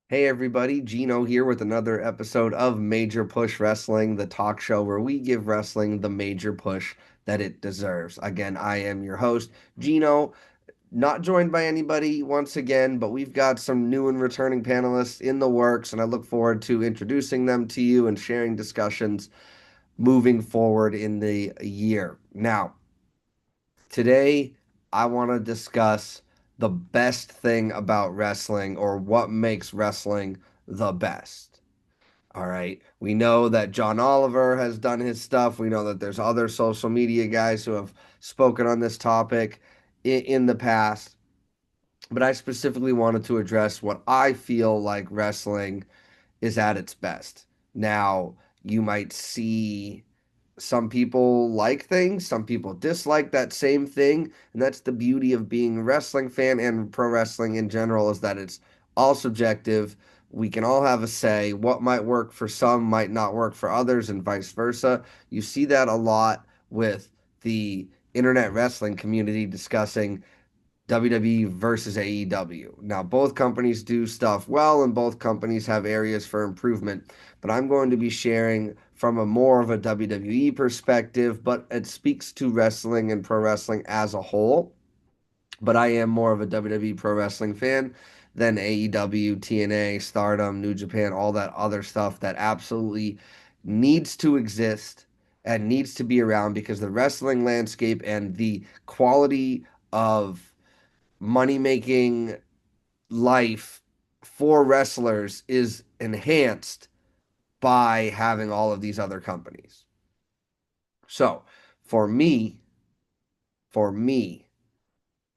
Hey everybody, Gino here with another episode of Major Push Wrestling, the talk show where we give wrestling the major push that it deserves. Again, I am your host, Gino, not joined by anybody once again, but we've got some new and returning panelists in the works, and I look forward to introducing them to you and sharing discussions moving forward in the year. Now, today I want to discuss the best thing about wrestling or what makes wrestling the best. All right. We know that John Oliver has done his stuff. We know that there's other social media guys who have spoken on this topic in the past. But I specifically wanted to address what I feel like wrestling is at its best. Now, you might see some people like things, some people dislike that same thing, and that's the beauty of being a wrestling fan and pro wrestling in general is that it's all subjective. We can all have a say. What might work for some might not work for others, and vice versa. You see that a lot with the internet wrestling community discussing WWE versus AEW. Now, both companies do stuff well, and both companies have areas for improvement. But I'm going to be sharing from a more of a WWE perspective, but it speaks to wrestling and pro wrestling as a whole. But I am more of a WWE pro wrestling fan than AEW, TNA, Stardom, New Japan, all that other stuff that absolutely needs to exist and needs to be around because the wrestling landscape and the quality of money making life for wrestlers is enhanced by having all of these other companies. So, for me, for me,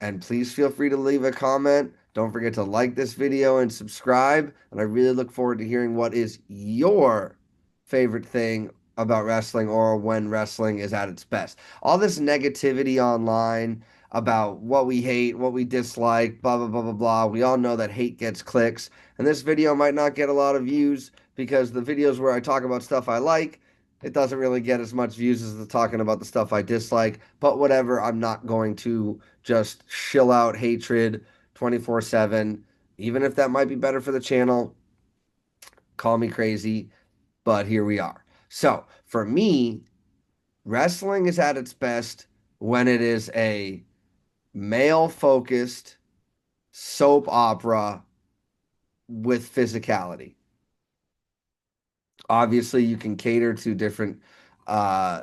and please feel free to leave a comment. Don't forget to like this video and subscribe. And I really look forward to hearing what is your favorite thing about wrestling or when wrestling is at its best. All this negativity online about what we hate, what we dislike, blah, blah, blah, blah, blah. We all know that hate gets clicks. And this video might not get a lot of views because the videos where I talk about stuff I like, it doesn't really get as much views as the talking about the stuff I dislike. But whatever, I'm not going to just shill out hatred 24/7. Even if that might be better for the channel, call me crazy, but here we are. So, for me, wrestling is at its best when it is a male focused soap opera with physicality. Obviously, you can cater to different uh,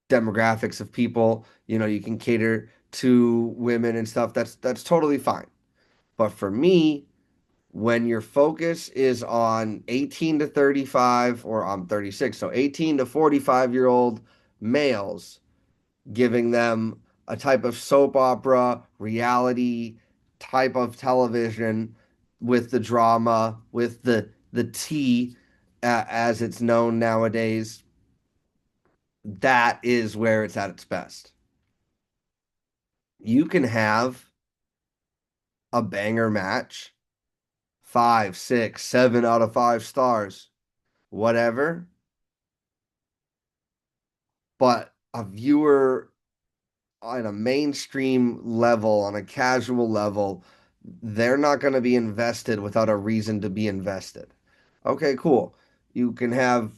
demographics of people. You know, you can cater to women and stuff. That's totally fine. But for me, when your focus is on 18 to 35, or I'm 36, so 18 to 45-year-old males, giving them a type of soap opera, reality type of television with the drama, with the tea, as it's known nowadays, that is where it's at its best. You can have a banger match, five, six, 7 out of 5 stars, whatever. But a viewer on a mainstream level, on a casual level, they're not going to be invested without a reason to be invested. Okay, cool. You can have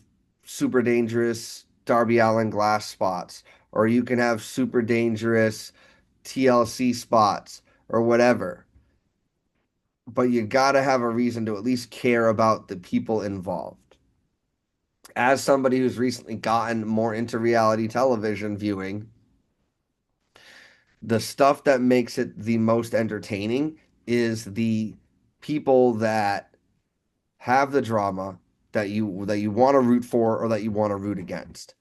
super dangerous Darby Allin glass spots, or you can have super dangerous TLC spots, or whatever. But you got to have a reason to at least care about the people involved. As somebody who's recently gotten more into reality television viewing, the stuff that makes it the most entertaining is the people that have the drama that you want to root for or that you want to root against.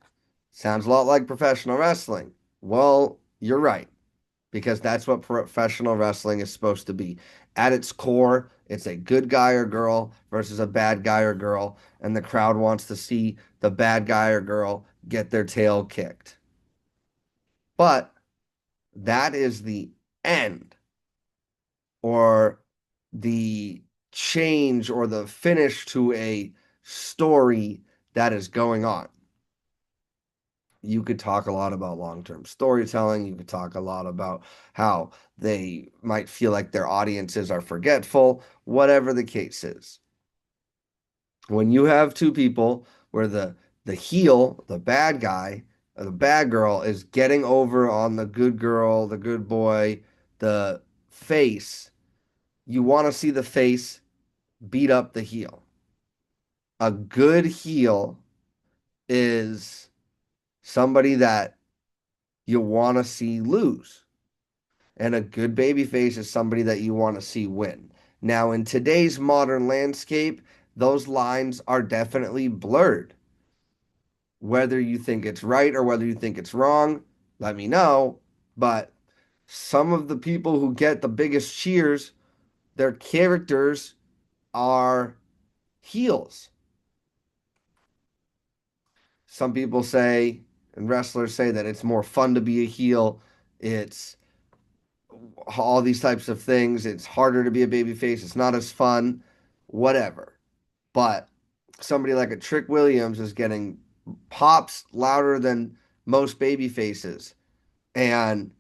Sounds a lot like professional wrestling. Well, you're right, because that's what professional wrestling is supposed to be. At its core, it's a good guy or girl versus a bad guy or girl, and the crowd wants to see the bad guy or girl get their tail kicked. But that is the end or the change or the finish to a story that is going on. You could talk a lot about long-term storytelling. You could talk a lot about how they might feel like their audiences are forgetful, whatever the case is. When you have two people where the heel, the bad guy, or the bad girl is getting over on the good girl, the good boy, the face, you want to see the face beat up the heel. A good heel is somebody that you want to see lose. And a good baby face is somebody that you want to see win. Now, in today's modern landscape, those lines are definitely blurred. Whether you think it's right or whether you think it's wrong, let me know. But some of the people who get the biggest cheers, their characters are heels. Some people say, and wrestlers say, that it's more fun to be a heel. It's all these types of things. It's harder to be a baby face. It's not as fun, whatever. But somebody like a Trick Williams is getting pops louder than most baby faces. And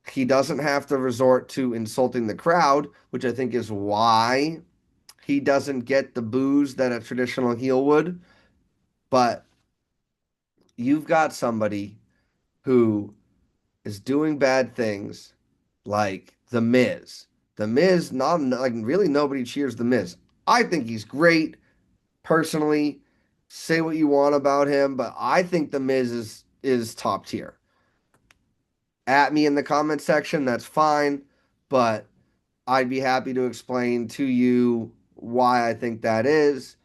he doesn't have to resort to insulting the crowd, which I think is why he doesn't get the boos that a traditional heel would. But you've got somebody who is doing bad things like The Miz. The Miz, not like really nobody cheers The Miz. I think he's great personally. Say what you want about him, but I think The Miz is top tier. At me in the comment section, that's fine, but I'd be happy to explain to you why I think that is.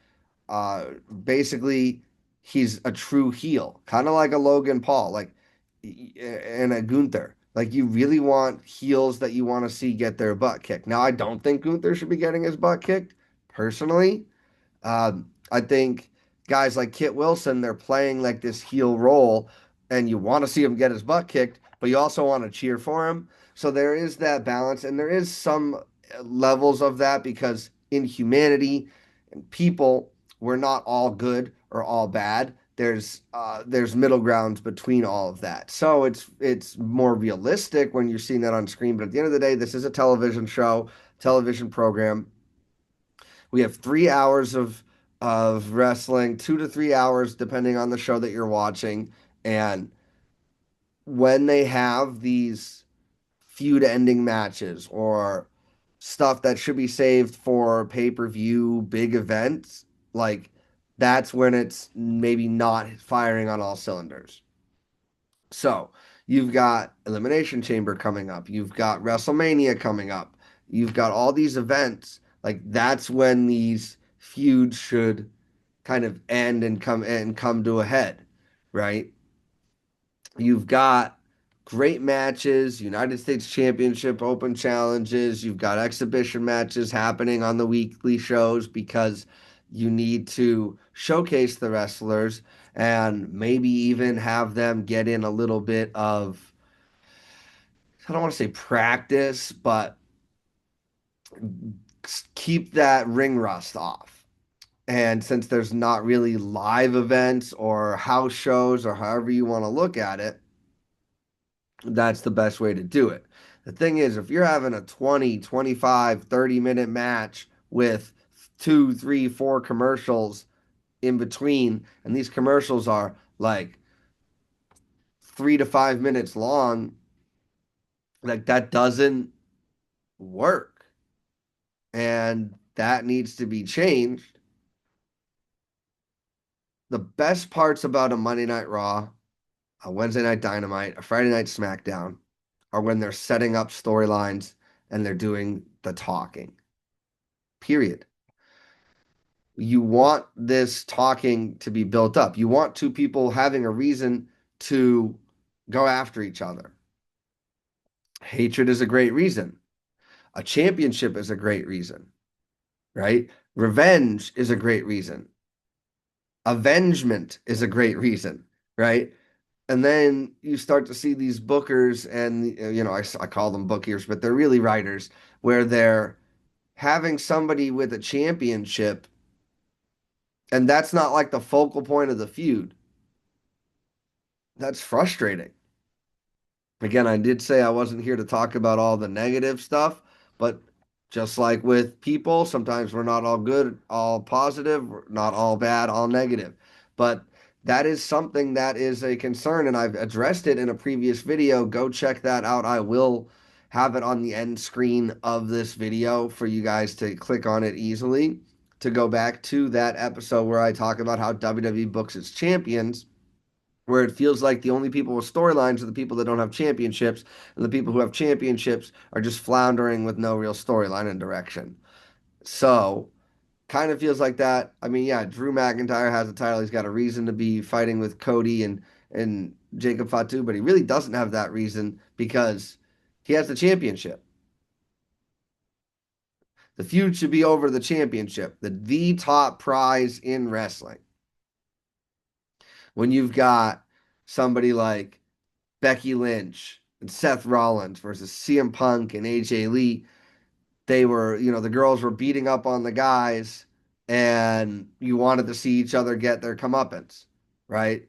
Uh, Basically, he's a true heel, kind of like a Logan Paul, like and a Gunther. Like you really want heels that you want to see get their butt kicked. Now, I don't think Gunther should be getting his butt kicked personally. I think guys like Kit Wilson, they're playing like this heel role, and you want to see him get his butt kicked, but you also want to cheer for him. So there is that balance, and there is some levels of that because in humanity and people, we're not all good or all bad. There's middle grounds between all of that. So it's more realistic when you're seeing that on screen. But at the end of the day, this is a television show, television program. We have 3 hours of wrestling, 2 to 3 hours depending on the show that you're watching. And when they have these feud ending matches or stuff that should be saved for pay-per-view big events, like that's when it's maybe not firing on all cylinders. So you've got Elimination Chamber coming up. You've got WrestleMania coming up. You've got all these events. Like that's when these feuds should kind of end and come to a head, right? You've got great matches, United States Championship Open challenges. You've got exhibition matches happening on the weekly shows because you need to showcase the wrestlers and maybe even have them get in a little bit of, I don't want to say practice, but keep that ring rust off. And since there's not really live events or house shows or however you want to look at it, that's the best way to do it. The thing is, if you're having a 20, 25, 30-minute match with two, three, four commercials in between, and these commercials are like 3 to 5 minutes long, like that doesn't work. And that needs to be changed. The best parts about a Monday Night Raw, a Wednesday Night Dynamite, a Friday Night SmackDown are when they're setting up storylines and they're doing the talking. Period. You want this talking to be built up. You want two people having a reason to go after each other. Hatred is a great reason. A championship is a great reason, right? Revenge is a great reason. Avengement is a great reason, right? And then you start to see these bookers, and I call them bookers, but they're really writers, where they're having somebody with a championship, and that's not like the focal point of the feud. That's frustrating. Again, I did say I wasn't here to talk about all the negative stuff, but Just like with people, sometimes we're not all good, all positive, we're not all bad, all negative. But that is something that is a concern, and I've addressed it in a previous video. Go check that out. I will have it on the end screen of this video for you guys to click on it easily to go back to that episode where I talk about how WWE books its champions, where it feels like the only people with storylines are the people that don't have championships, and the people who have championships are just floundering with no real storyline and direction. So, kind of feels like that. I mean, yeah, Drew McIntyre has a title. He's got a reason to be fighting with Cody and Jacob Fatu, but he really doesn't have that reason because he has the championship. The feud should be over the championship, the top prize in wrestling. When you've got somebody like Becky Lynch and Seth Rollins versus CM Punk and AJ Lee, they were, the girls were beating up on the guys and you wanted to see each other get their comeuppance, right?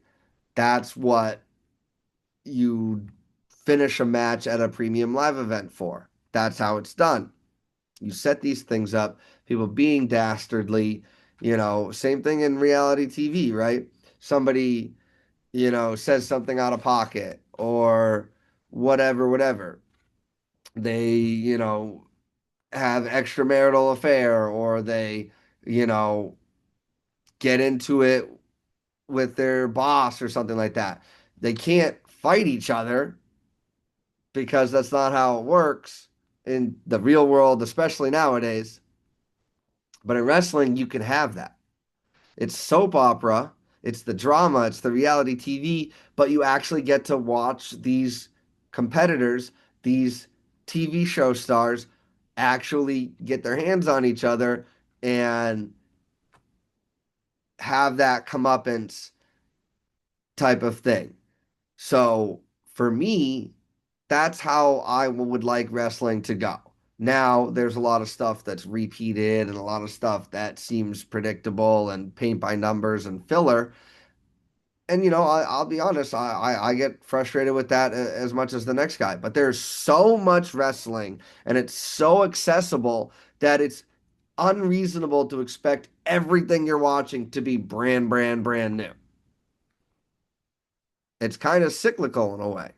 That's what you finish a match at a premium live event for. That's how it's done. You set these things up, people being dastardly, same thing in reality TV, right? Somebody, says something out of pocket or whatever. They, have extramarital affair or they, you know, get into it with their boss or something like that. They can't fight each other because that's not how it works in the real world, especially nowadays. But in wrestling, you can have that. It's soap opera, it's the drama, it's the reality TV, but you actually get to watch these competitors, these TV show stars actually get their hands on each other and have that comeuppance type of thing. So for me, that's how I would like wrestling to go. Now, there's a lot of stuff that's repeated and a lot of stuff that seems predictable and paint by numbers and filler. And I'll be honest, I get frustrated with that as much as the next guy. But there's so much wrestling and it's so accessible that it's unreasonable to expect everything you're watching to be brand new. It's kind of cyclical in a way.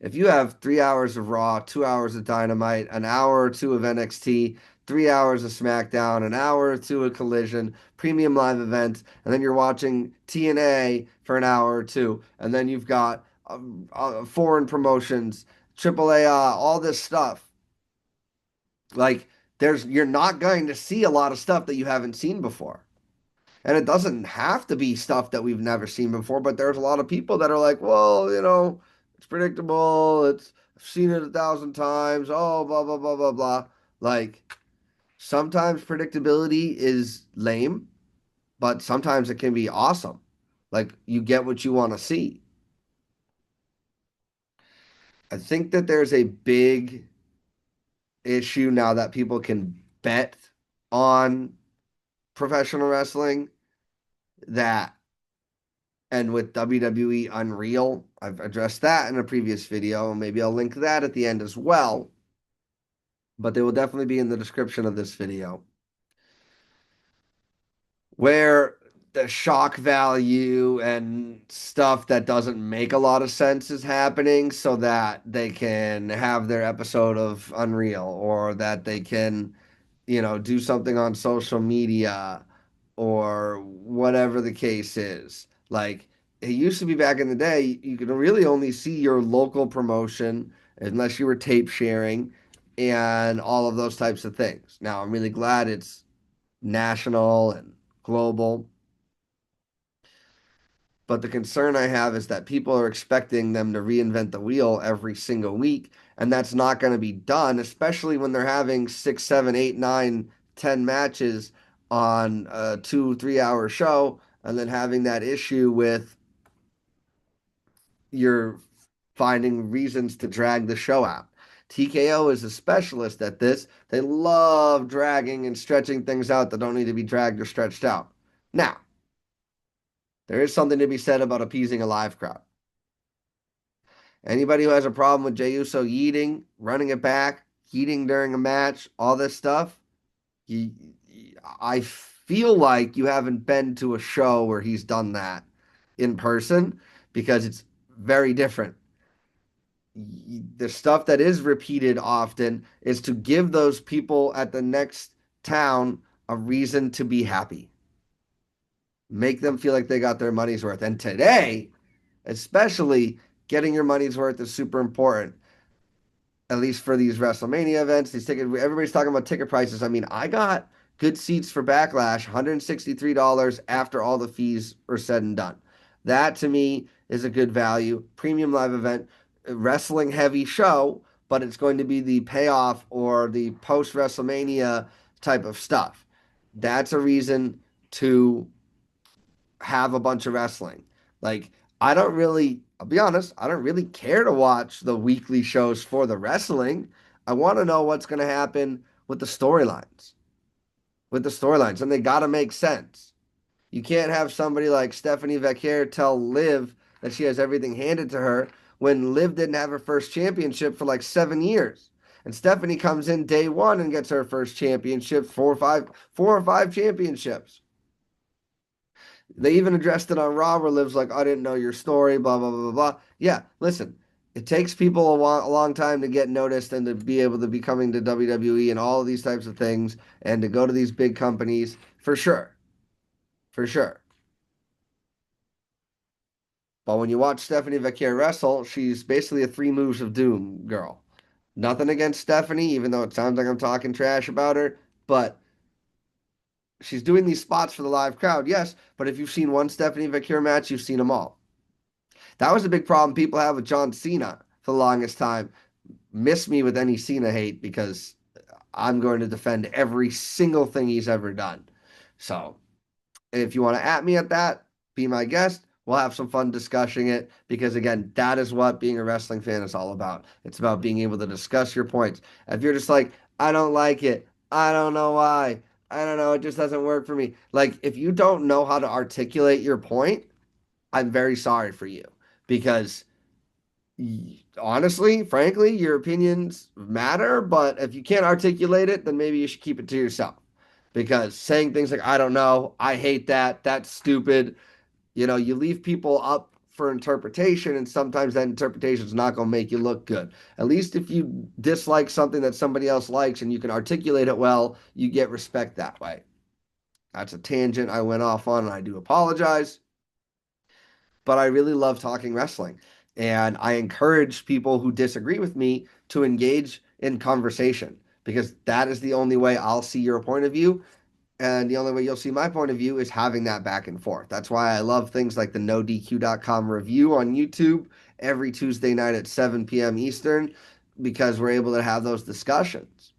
If you have 3 hours of Raw, 2 hours of Dynamite, an hour or two of NXT, 3 hours of SmackDown, an hour or two of Collision, premium live events, and then you're watching TNA for an hour or two, and then you've got foreign promotions, AAA, all this stuff. Like, you're not going to see a lot of stuff that you haven't seen before. And it doesn't have to be stuff that we've never seen before, but there's a lot of people that are like, well, it's predictable. I've seen it 1,000 times. Oh, blah, blah, blah, blah, blah. Like, sometimes predictability is lame, but sometimes it can be awesome. Like, you get what you want to see. I think that there's a big issue now that people can bet on professional wrestling that and with WWE Unreal, I've addressed that in a previous video, and maybe I'll link that at the end as well. But they will definitely be in the description of this video. Where the shock value and stuff that doesn't make a lot of sense is happening so that they can have their episode of Unreal or that they can, do something on social media or whatever the case is. Like it used to be back in the day, you could really only see your local promotion unless you were tape sharing and all of those types of things. Now, I'm really glad it's national and global. But the concern I have is that people are expecting them to reinvent the wheel every single week, and that's not going to be done, especially when they're having 6, 7, 8, 9, 10 matches on a 2, 3 hour show, and then having that issue with you're finding reasons to drag the show out. TKO is a specialist at this. They love dragging and stretching things out that don't need to be dragged or stretched out. Now, there is something to be said about appeasing a live crowd. Anybody who has a problem with Jey Uso yeeting, running it back, heating during a match, all this stuff. You, I feel like you haven't been to a show where he's done that in person because it's very different. The stuff that is repeated often is to give those people at the next town a reason to be happy, make them feel like they got their money's worth. And today, especially, getting your money's worth is super important, at least for these WrestleMania events. These ticket, everybody's talking about ticket prices. I mean, I got good seats for Backlash, $163 after all the fees are said and done. That to me is a good value. Premium live event, wrestling heavy show, but it's going to be the payoff or the post WrestleMania type of stuff. That's a reason to have a bunch of wrestling. Like, I'll be honest, I don't really care to watch the weekly shows for the wrestling. I want to know what's going to happen with the storylines. With the storylines, and they got to make sense. You can't have somebody like Stephanie Vacquier tell Liv that she has everything handed to her when Liv didn't have her first championship for like 7 years. And Stephanie comes in day one and gets her first championship, four or five championships. They even addressed it on Raw where Liv's like, I didn't know your story, blah, blah, blah, blah, blah. Yeah, listen, it takes people a long time to get noticed and to be able to be coming to WWE and all of these types of things and to go to these big companies for sure. For sure. But when you watch Stephanie Vacquier wrestle, she's basically a three moves of doom girl. Nothing against Stephanie, even though it sounds like I'm talking trash about her, but she's doing these spots for the live crowd, yes. But if you've seen one Stephanie Vacquier match, you've seen them all. That was a big problem people have with John Cena for the longest time. Miss me with any Cena hate because I'm going to defend every single thing he's ever done. So if you want to at me at that, be my guest. We'll have some fun discussing it because, again, that is what being a wrestling fan is all about. It's about being able to discuss your points. If you're just like, I don't like it, I don't know why, I don't know, it just doesn't work for me. Like, if you don't know how to articulate your point, I'm very sorry for you because honestly, frankly, your opinions matter, but if you can't articulate it, then maybe you should keep it to yourself. Because saying things like, I don't know, I hate that, that's stupid, you leave people up for interpretation, and sometimes that interpretation is not going to make you look good. At least if you dislike something that somebody else likes and you can articulate it well, you get respect that way. That's a tangent I went off on, and I do apologize. But I really love talking wrestling. And I encourage people who disagree with me to engage in conversation because that is the only way I'll see your point of view. And the only way you'll see my point of view is having that back and forth. That's why I love things like the NoDQ.com review on YouTube every Tuesday night at 7 p.m. Eastern because we're able to have those discussions.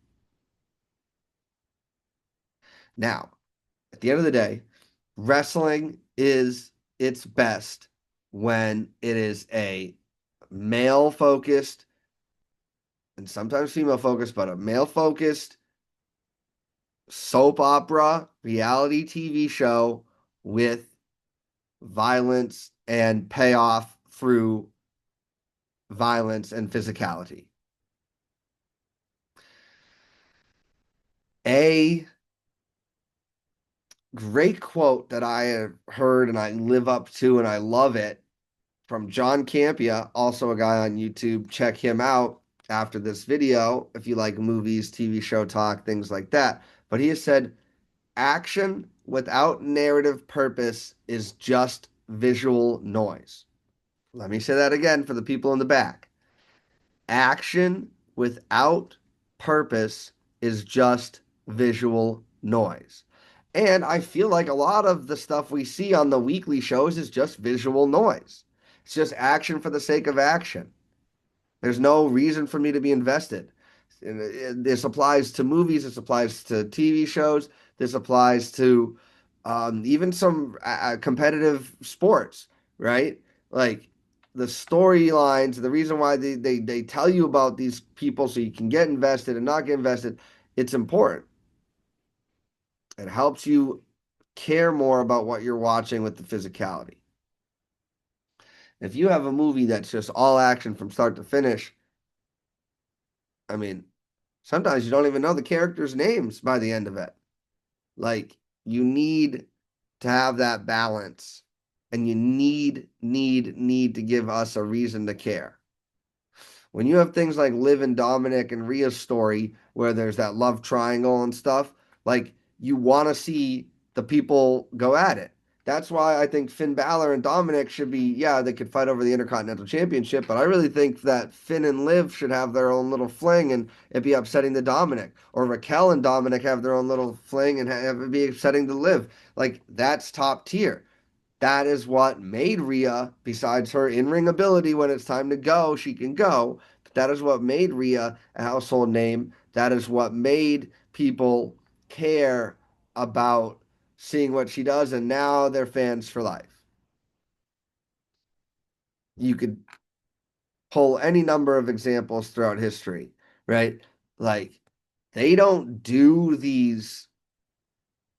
Now, at the end of the day, wrestling is its best when it is a male focused and sometimes female focused, but a male focused soap opera reality TV show with violence and payoff through violence and physicality. A great quote that I have heard and I live up to and I love it from John Campia, also a guy on YouTube. Check him out after this video if you like movies, TV show talk, things like that. But he has said, action without narrative purpose is just visual noise. Let me say that again for the people in the back. Action without purpose is just visual noise. And I feel like a lot of the stuff we see on the weekly shows is just visual noise. It's just action for the sake of action. There's no reason for me to be invested. This applies to movies, this applies to TV shows, this applies to even some competitive sports, right? Like the storylines, the reason why they tell you about these people so you can get invested and not get invested, it's important. It helps you care more about what you're watching with the physicality. If you have a movie that's just all action from start to finish, I mean, Sometimes you don't even know the characters' names by the end of it. Like you need to have that balance and you need to give us a reason to care. When you have things like Liv and Dominic and Rhea's story where there's that love triangle and stuff, like you want to see the people go at it. That's why I think Finn Balor and Dominic should be, yeah, they could fight over the Intercontinental Championship, but I really think that Finn and Liv should have their own little fling and it be upsetting to Dominic. Or Raquel and Dominic have their own little fling and have it be upsetting to Liv. Like, that's top tier. That is what made Rhea, besides her in ring ability, when it's time to go, she can go. But that is what made Rhea a household name. That is what made people care about seeing what she does. And now they're fans for life. You could pull any number of examples throughout history, right? Like, they don't do these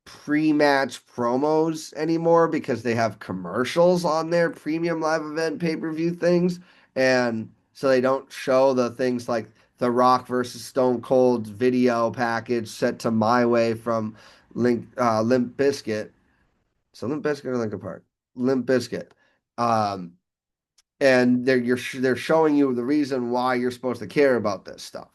pre-match promos anymore because they have commercials on their premium live event pay-per-view things, and so they don't show the things like the Rock versus Stone Cold video package set to My Way from Limp Bizkit. So Limp Bizkit or Linkin Park? Limp Bizkit. Um, and they're showing you the reason why you're supposed to care about this stuff.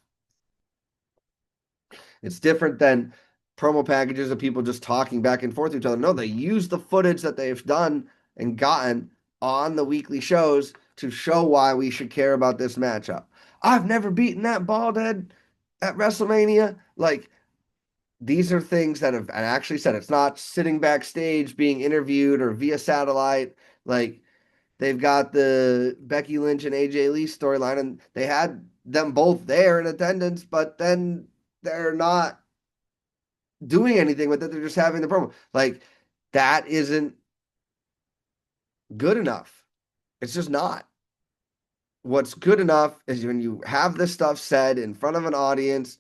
It's different than promo packages of people just talking back and forth to each other. No, they use the footage that they've done and gotten on the weekly shows to show why we should care about this matchup. I've never beaten that bald head at WrestleMania. Like, these are things that have actually said it's not sitting backstage being interviewed or via satellite. Like, they've got the Becky Lynch and AJ Lee storyline, and they had them both there in attendance, but then they're not doing anything with it. They're just having the promo. Like, that isn't good enough. It's just not. What's good enough is when you have this stuff said in front of an audience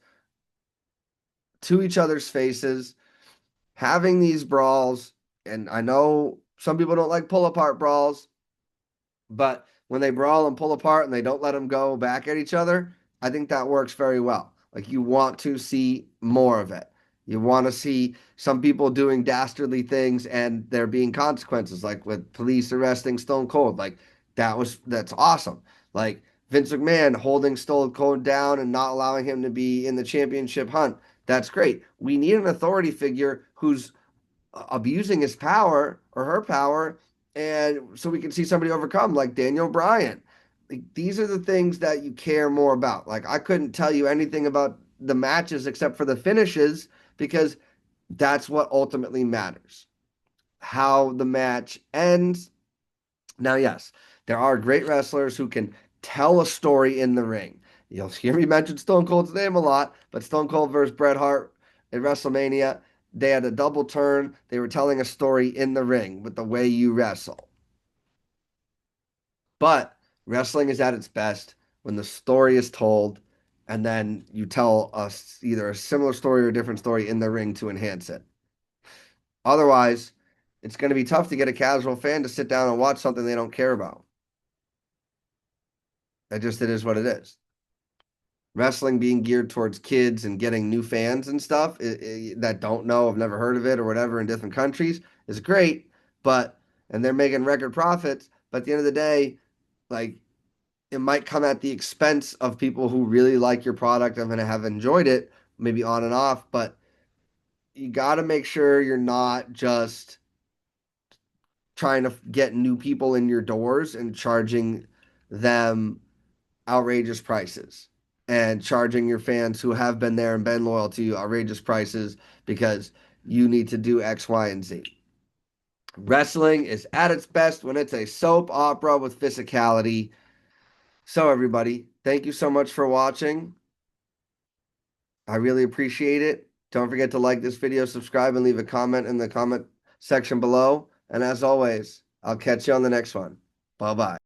to each other's faces, having these brawls. And I know some people don't like pull apart brawls, but when they brawl and pull apart and they don't let them go back at each other, I think that works very well. Like, you want to see more of it. You want to see some people doing dastardly things and there being consequences, like with police arresting Stone Cold. Like, that's awesome. Like Vince McMahon holding Stone Cold down and not allowing him to be in the championship hunt. That's great. We need an authority figure who's abusing his power or her power, and so we can see somebody overcome, like Daniel Bryan. Like, these are the things that you care more about. Like, I couldn't tell you anything about the matches except for the finishes because that's what ultimately matters. How the match ends. Now, yes, there are great wrestlers who can tell a story in the ring. You'll hear me mention Stone Cold's name a lot, but Stone Cold versus Bret Hart at WrestleMania, they had a double turn. They were telling a story in the ring with the way you wrestle. But wrestling is at its best when the story is told and then you tell us either a similar story or a different story in the ring to enhance it. Otherwise, it's going to be tough to get a casual fan to sit down and watch something they don't care about. It is what it is. Wrestling being geared towards kids and getting new fans and stuff that don't know, have never heard of it or whatever in different countries is great, but and they're making record profits. But at the end of the day, like, it might come at the expense of people who really like your product and have enjoyed it, maybe on and off. But you got to make sure you're not just trying to get new people in your doors and charging them outrageous prices and charging your fans who have been there and been loyal to you outrageous prices because you need to do X, Y, and Z. Wrestling is at its best when it's a soap opera with physicality. So, everybody, thank you so much for watching. I really appreciate it. Don't forget to like this video, subscribe, and leave a comment in the comment section below. And as always, I'll catch you on the next one. Bye bye.